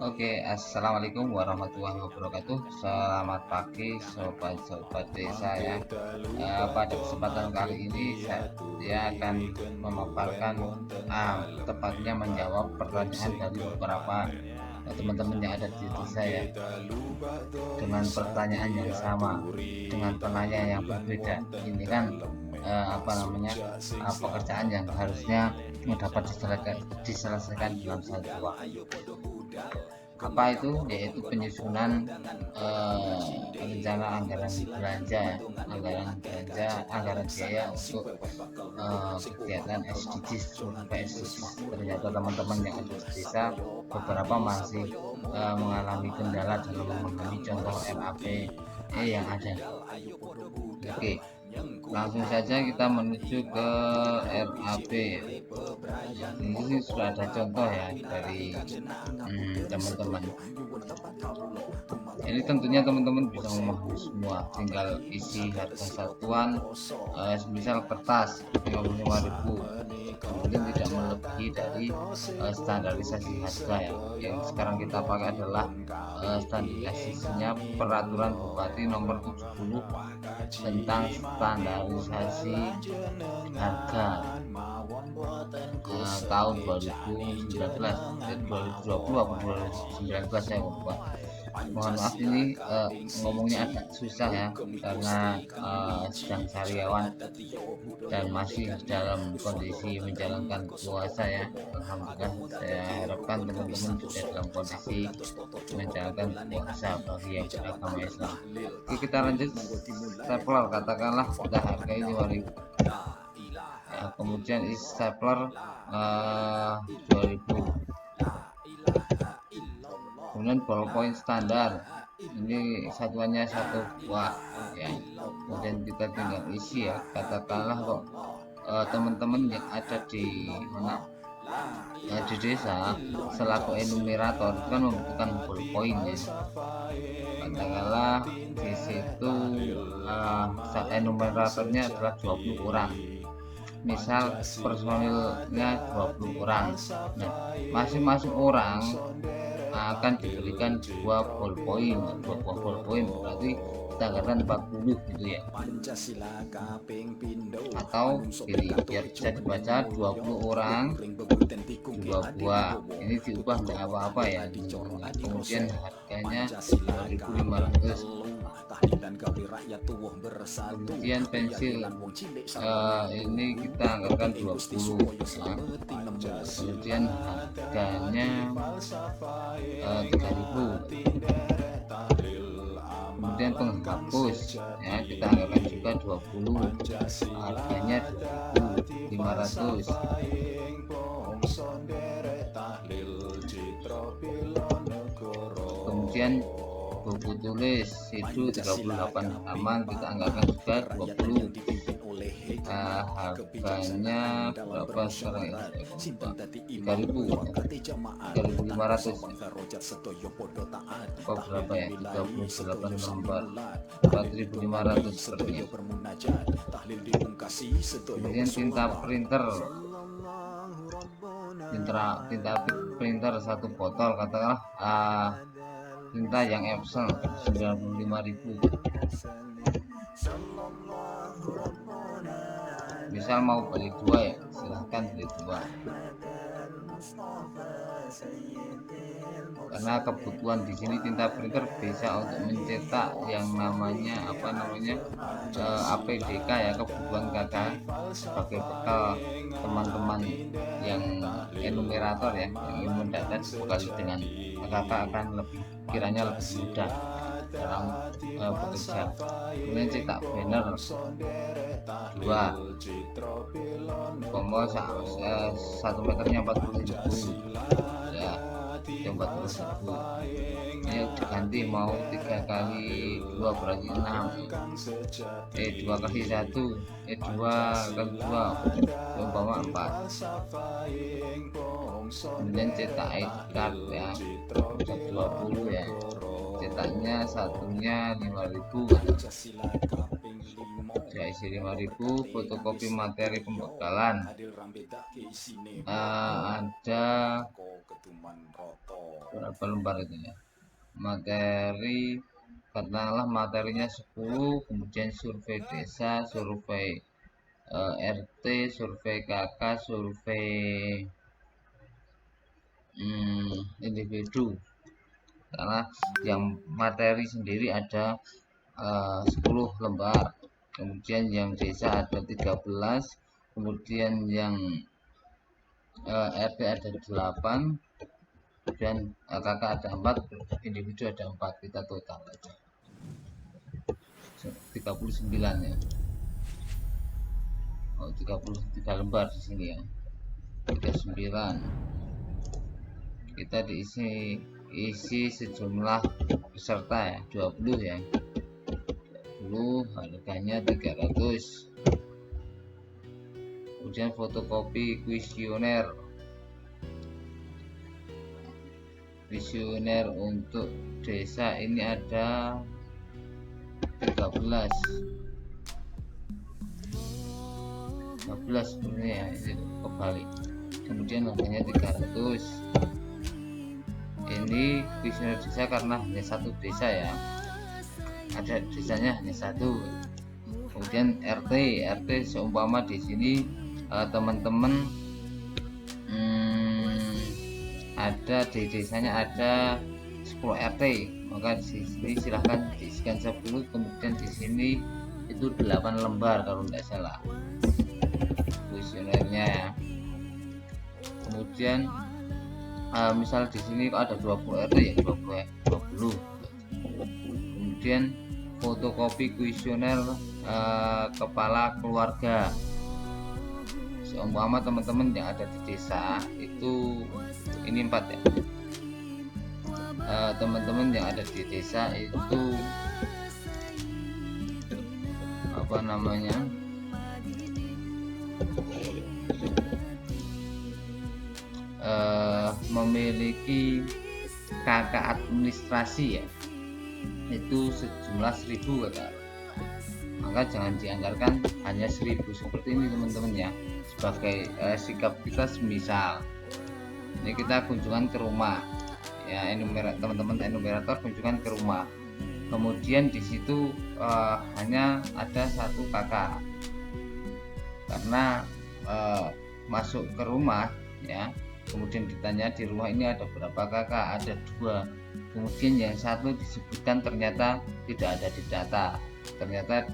Oke, assalamualaikum warahmatullahi wabarakatuh. Selamat pagi, sobat-sobat desa ya. Pada kesempatan kali ini saya akan memaparkan, tepatnya menjawab pertanyaan dari beberapa teman-teman yang ada di desa ya, dengan pertanyaan yang sama, dengan penanya yang berbeda. Ini kan pekerjaan yang harusnya dapat diselesaikan dalam satu waktu. Apa itu? Yaitu penyusunan rencana anggaran biaya untuk kegiatan SDGs sampai SDGs. Ternyata teman-teman yang ada di desa beberapa masih mengalami kendala dalam memahami contoh RAP yang ada. Oke, langsung saja kita menuju ke RAP. Ini sudah ada contoh ya dari teman-teman. Ini tentunya teman-teman bisa memahami semua, tinggal isi harga satuan, semisal kertas 55.000, kemudian tidak melebihi dari standarisasi harga ya. Yang sekarang kita pakai adalah standarisasinya Peraturan Bupati Nomor 70 tentang standarisasi harga tahun 2019, 2020 atau 2019 saya lupa. Mohon maaf ini ngomongnya agak susah ya, karena sedang sariawan dan masih dalam kondisi menjalankan puasa ya. Alhamdulillah, saya harapkan teman-teman juga dalam kondisi menjalankan puasa bagi yang beragama Islam. Oke, kita lanjut. Stapler katakanlah kita hargai 5.000 ya, kemudian stapler 2.000, kemudian ballpoint standar ini satuannya 1 buah ya. Kemudian kita tinggal isi ya, katakanlah kok teman-teman yang ada di mana di desa selaku enumerator kan membutuhkan ballpoint ya. Katakanlah di situ enumeratornya adalah 20 orang, misal personilnya 20 orang. Nah, masing-masing orang akan diberikan 2 buah ballpoint, berarti kita anggarkan 40 gitu ya. Atau ini biar bisa dibaca 20 orang 2 buah, ini diubah enggak apa-apa ya. Kemudian harganya 2.500. Kemudian pensil ini kita anggarkan 20 ya. Kemudian harganya 3.000. Kemudian penghapus ya, kita anggarkan juga 20, harganya 2.500. Kemudian buku tulis itu 38 halaman, kita anggarkan juga 20. Harganya berapa sekarang ya? 3.500 kok berapa ya, 38 lembar 4.500 sepertinya. Kemudian tinta printer 1 botol, katakanlah tinta yang Epson 95.000. Misal mau beli 2 ya, silahkan beli 2, karena kebutuhan di sini tinta printer bisa untuk mencetak yang namanya APDK ya, kebutuhan KK, sebagai bekal teman-teman yang enumerator ya, yang ingin mendata dibekali dengan KK akan kiranya lebih mudah dalam bekerja. Kemudian cetak banner 2, combo 1 meternya 40.000 ya, 40.000. Ini diganti mau 3 kali 2 berarti 6, 2 kali 1 2 kali 2 umpama 4. Kemudian cetak ID card ya, 20 ya, cetaknya satunya 5.000, saya isi 5.000. Fotokopi materi pembekalan, ada berapa lembar itu ya, materi katakanlah materinya 10, kemudian survei desa, survei RT, survei KK, survei individu. Karena yang materi sendiri ada 10 lembar, kemudian yang desa ada 13, kemudian yang RT ada 8, dan KK ada 4, individu ada 4. Kita total aja 39 ya. 33 lembar di sini ya. 39. Kita isi sejumlah peserta ya, 20 ya. 20, harganya 300. Kemudian fotokopi kuesioner untuk desa ini ada 13 sebenarnya, ini kebalik. Kemudian harganya 300. Ini kuesioner desa karena hanya satu desa ya, ada desanya hanya satu. Kemudian RT seumpama di sini teman-teman ada di desanya ada 10 RT, maka di sini silahkan diisikan 10. Kemudian di sini itu 8 lembar kalau tidak salah kuesionernya ya. Kemudian misal di sini ada 20 RT ya 20. Kemudian fotokopi kuesioner kepala keluarga, seumpama teman-teman yang ada di desa itu ini 4 ya. Teman-teman yang ada di desa itu apa namanya, memiliki KK administrasi ya, itu sejumlah 1000 kata. Maka jangan dianggarkan hanya 1000 seperti ini teman-teman ya. Sebagai sikap kita, semisal ini kita kunjungan ke rumah ya, teman-teman enumerator kunjungan ke rumah, kemudian di situ hanya ada satu kakak karena masuk ke rumah ya, kemudian ditanya di rumah ini ada berapa kakak, ada 2, kemudian yang satu disebutkan ternyata tidak ada di data, ternyata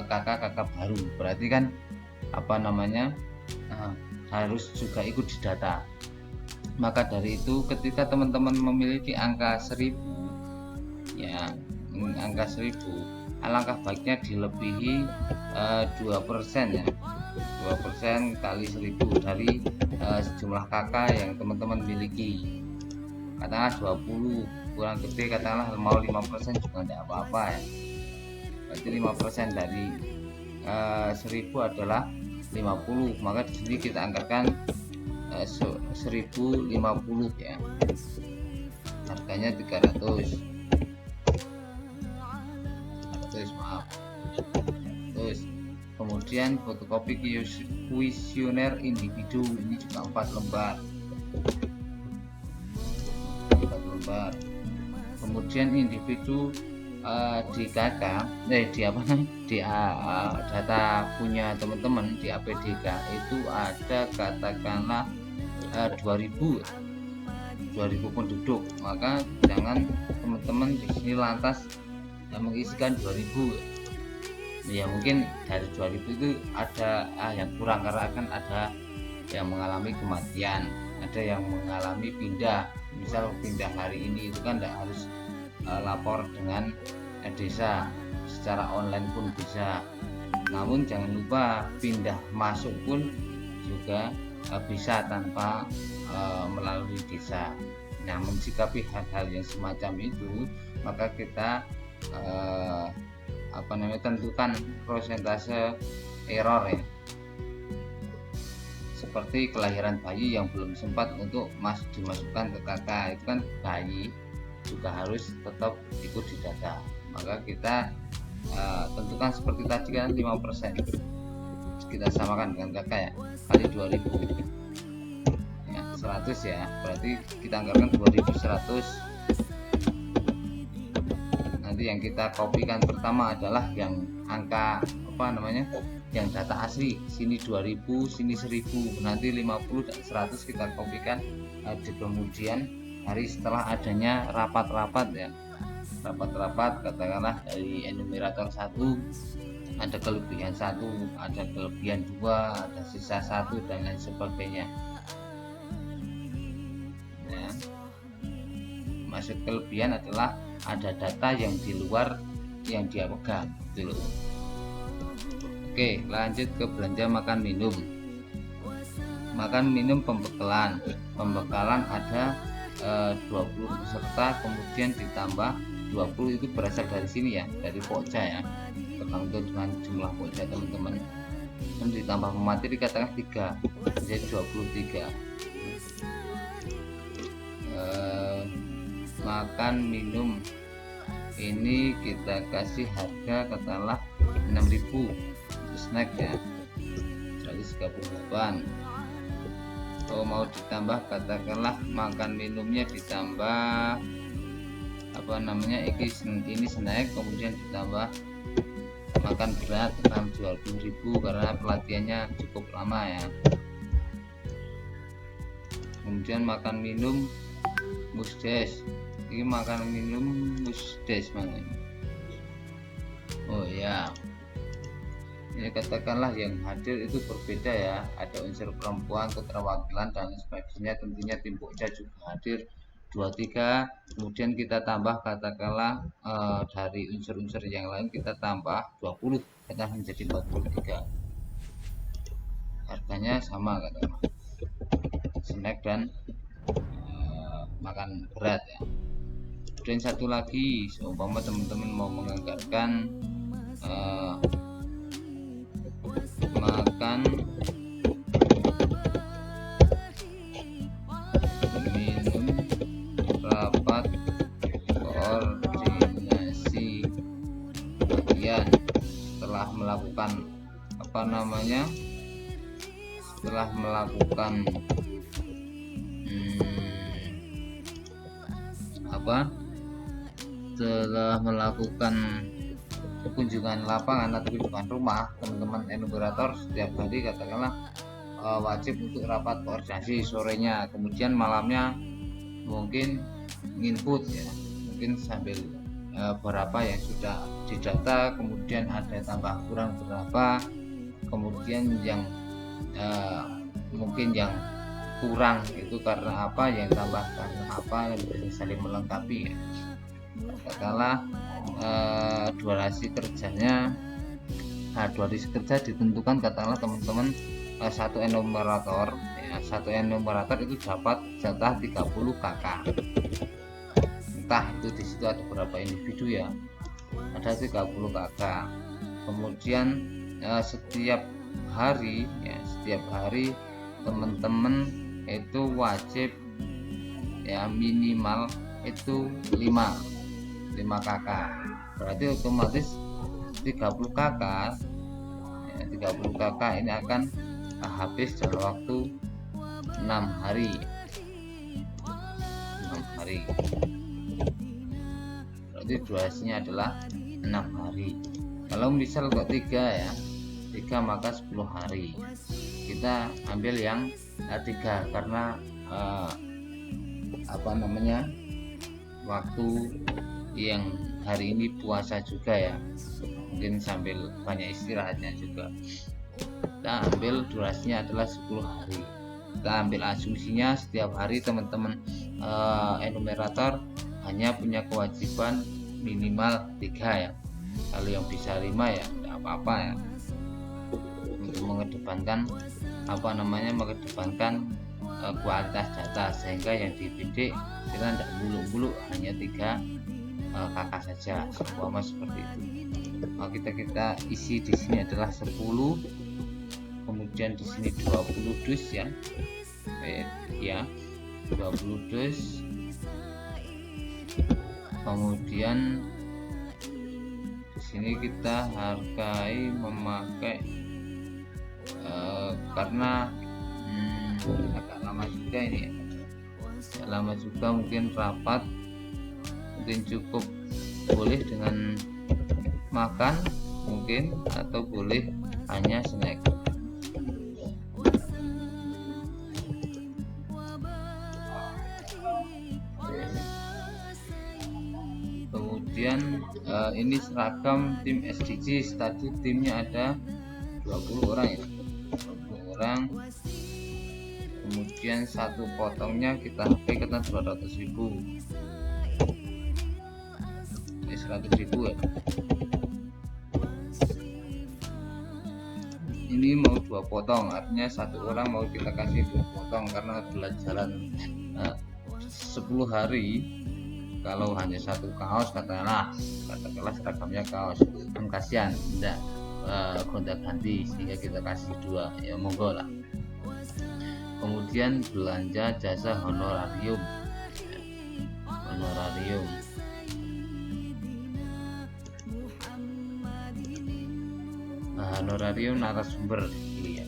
kakak baru, berarti kan apa namanya harus juga ikut di data. Maka dari itu ketika teman-teman memiliki angka 1000 ya, angka 1000, alangkah baiknya dilebihi 2% ya, 2% kali 1000 dari sejumlah kakak yang teman-teman miliki. Katakanlah 20, kurang gede katakanlah mau 5% juga tidak apa-apa ya. Berarti 5% dari 1000 adalah 50, maka di sini kita anggarkan 1050 ya, harganya 300 maaf. Terus kemudian fotokopi kuesioner individu ini juga 4 lembar. Kemudian individu di KK di data punya teman-teman di APDK itu ada katakanlah 2000 penduduk, maka jangan teman-teman di sini lantas mengisikan 2000 ya. Mungkin dari 2000 itu ada yang kurang karena akan ada yang mengalami kematian, ada yang mengalami pindah, misal pindah hari ini itu kan tidak harus lapor dengan desa, secara online pun bisa. Namun jangan lupa pindah masuk pun juga bisa tanpa melalui desa. Nah, mensikapi hal-hal yang semacam itu, maka kita tentukan prosentase error ya, seperti kelahiran bayi yang belum sempat untuk dimasukkan ke KK, itu kan bayi juga harus tetap ikut didata. Maka kita tentukan seperti tadi kan 5%, kita samakan dengan kakak ya, kali 2000 ya, 100 ya, berarti kita anggarkan 2100. Nanti yang kita kopikan pertama adalah yang angka apa namanya, yang data asli, sini 2000, sini 1000, nanti 50 dan 100 kita kopikan di kemudian hari setelah adanya rapat-rapat ya, rapat-rapat katakanlah dari enumerator 1 ada kelebihan 1, ada kelebihan 2, ada sisa 1 dan lain sebagainya ya. Maksud kelebihan adalah ada data yang di luar yang dia pegang gitu loh. Oke, lanjut ke belanja makan minum. Makan minum pembekalan. Pembekalan ada 20 peserta, kemudian ditambah 20 itu berasal dari sini ya, dari pokja ya, tergantung dengan jumlah pokja teman-teman. Dan ditambah pemateri katakan 3, jadi 23. Makan minum ini kita kasih harga katakanlah 6.000, snack ya 138. Kalau mau ditambah katakanlah makan minumnya ditambah apa namanya, ini snack, kemudian ditambah makan berat 20.000 karena pelatihannya cukup lama ya. Kemudian makan minum musdes, ini makan minum musdes mana? Oh ya, ini katakanlah yang hadir itu berbeda ya, ada unsur perempuan, keterwakilan dan sebagainya, tentunya tim pokja juga hadir 23. Kemudian kita tambah katakanlah dari unsur-unsur yang lain kita tambah 20, kita menjadi 43. Harganya sama katakanlah snack dan makan berat ya. Dan satu lagi, seumpama teman-teman mau menganggarkan makan minum rapat koordinasi bagian setelah melakukan apa namanya, setelah melakukan setelah melakukan kunjungan lapangan atau kunjungan rumah, teman-teman enumerator setiap hari katakanlah wajib untuk rapat koordinasi sorenya, kemudian malamnya mungkin input ya, mungkin sambil berapa yang sudah didata, kemudian ada tambah kurang berapa, kemudian yang mungkin yang kurang itu karena apa, yang tambah karena apa, bisa saling melengkapi ya. Katakanlah durasi kerjanya, durasi kerja ditentukan katakanlah teman-teman satu enumerator ya, satu enumerator itu dapat jatah 30 KK, entah itu di situ ada berapa individu ya, ada 30 KK. Kemudian setiap hari ya, setiap hari teman-teman itu wajib ya minimal itu 5 KK, berarti otomatis 30 KK ya, 30 KK ini akan habis dalam waktu 6 hari. Berarti durasinya adalah 6 hari. Kalau misal kok 3 ya, 3 maka 10 hari. Kita ambil yang 3 karena apa namanya, waktu yang hari ini puasa juga ya, mungkin sambil banyak istirahatnya juga. Kita ambil durasinya adalah 10 hari. Kita ambil asumsinya setiap hari teman-teman enumerator hanya punya kewajiban minimal 3 ya. Kalau yang bisa 5 ya tidak apa-apa ya, untuk mengedepankan apa namanya, mengedepankan kualitas data, sehingga yang dibidik kita tidak muluk-muluk hanya 3 KK saja, seumpama seperti itu. Nah, kita isi di sini adalah 10, kemudian di sini 20 dus ya, ya 20 dus, Kemudian di sini kita hargai memakai karena agak lama juga ini ya. Lama juga, mungkin rapat, mungkin cukup boleh dengan makan mungkin, atau boleh hanya snack. Kemudian ini seragam tim SDGs. Tadi timnya ada 20 orang ya, 20 orang. Kemudian satu potongnya kita hargai kata 200.000. Ini 100.000 ya. Ini mau 2 potong, artinya satu orang mau kita kasih 2 potong karena pelajaran 10 hari. Kalau hanya satu kaos katakanlah seragamnya kaos, kan kasihan, tidak gonta ganti, sehingga kita kasih 2 ya, monggo lah. Kemudian belanja jasa honorarium. Honorarium narasumber ya.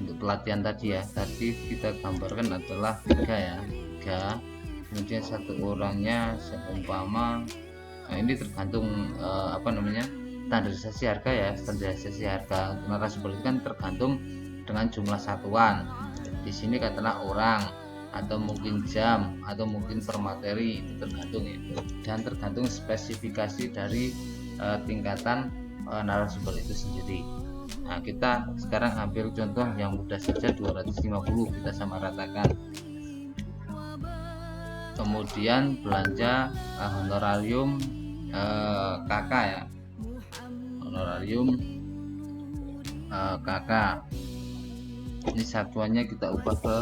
Untuk pelatihan tadi ya, tadi kita gambarkan adalah 3 ya, 3. Kemudian satu orangnya seumpama ini tergantung standarisasi harga ya. Standarisasi harga narasumber itu kan tergantung dengan jumlah satuan. Di sini katakanlah orang, atau mungkin jam, atau mungkin per materi, itu tergantung ya. Dan tergantung spesifikasi dari tingkatan narasumber itu sendiri. Nah, kita sekarang ambil contoh yang mudah saja, 250 kita sama ratakan. Kemudian belanja honorarium KK ya, honorarium KK. Ini satuannya kita ubah ke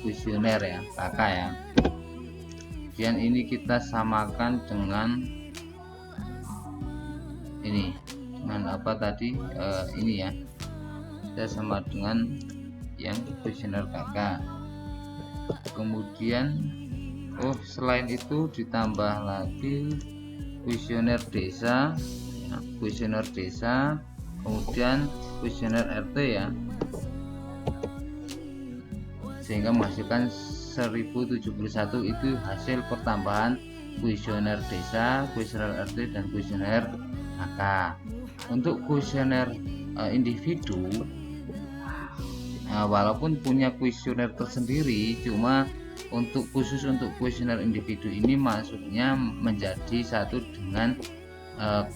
kuesioner ya, KK ya. Kemudian ini kita samakan dengan ini, dengan apa tadi, ini ya, kita sama dengan yang kuesioner KK. Kemudian selain itu ditambah lagi kuesioner desa ya, kuesioner desa, kemudian kuesioner RT ya, sehingga menghasilkan 1071. Itu hasil pertambahan kuesioner desa, kuesioner RT, dan kuesioner HK. Untuk kuesioner individu, walaupun punya kuesioner tersendiri, cuma khusus untuk kuesioner individu ini masuknya menjadi satu dengan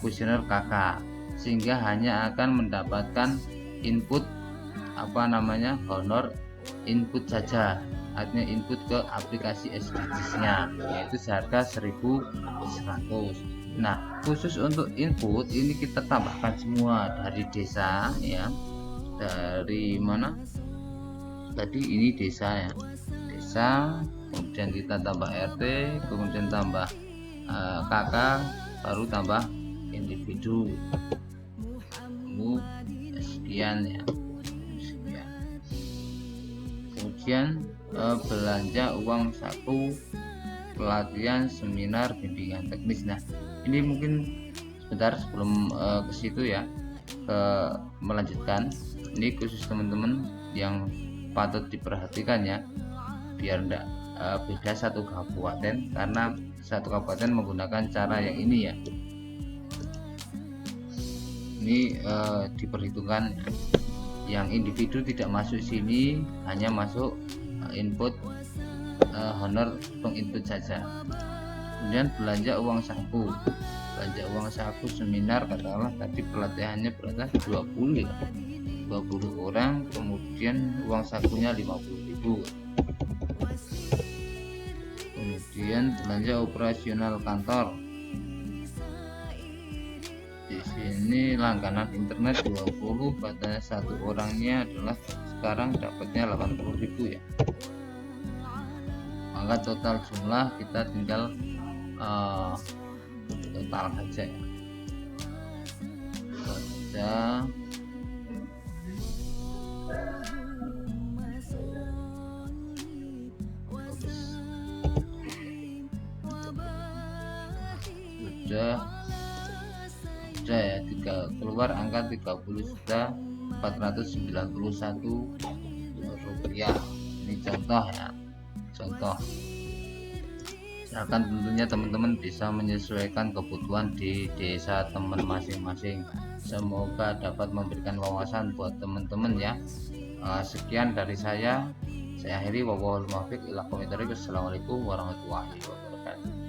kuesioner KK, sehingga hanya akan mendapatkan input honor input saja, artinya input ke aplikasi SDGs-nya, yaitu seharga 1.100. Nah, khusus untuk input ini kita tambahkan semua dari desa ya. Dari mana tadi? Ini desa ya, desa, kemudian kita tambah RT, kemudian tambah KK, baru tambah individu. Sekian ya. Kemudian belanja uang saku pelatihan seminar bimbingan teknis. Nah, ini mungkin sebentar sebelum ke situ ya, melanjutkan. Ini khusus teman-teman yang patut diperhatikan ya, biar enggak beda satu kabupaten, karena satu kabupaten menggunakan cara yang ini ya. Ini diperhitungkan. Yang individu tidak masuk sini, hanya masuk input honor input saja. Kemudian belanja uang saku seminar, katakanlah tadi pelatihannya berapa? 20 ya, 20 orang, kemudian uang sakunya 50.000. Kemudian belanja operasional kantor, di sini langganan internet 20, pada satu orangnya adalah sekarang dapatnya 80.000 ya. Maka total jumlah kita tinggal total saja ya. sudah ya, keluar angka 30.491 rupiah. Ini contoh ya, contoh. Akan tentunya teman-teman bisa menyesuaikan kebutuhan di desa teman masing-masing. Semoga dapat memberikan wawasan buat teman-teman ya. Sekian dari saya akhiri. Wassalamualaikum warahmatullahi wabarakatuh.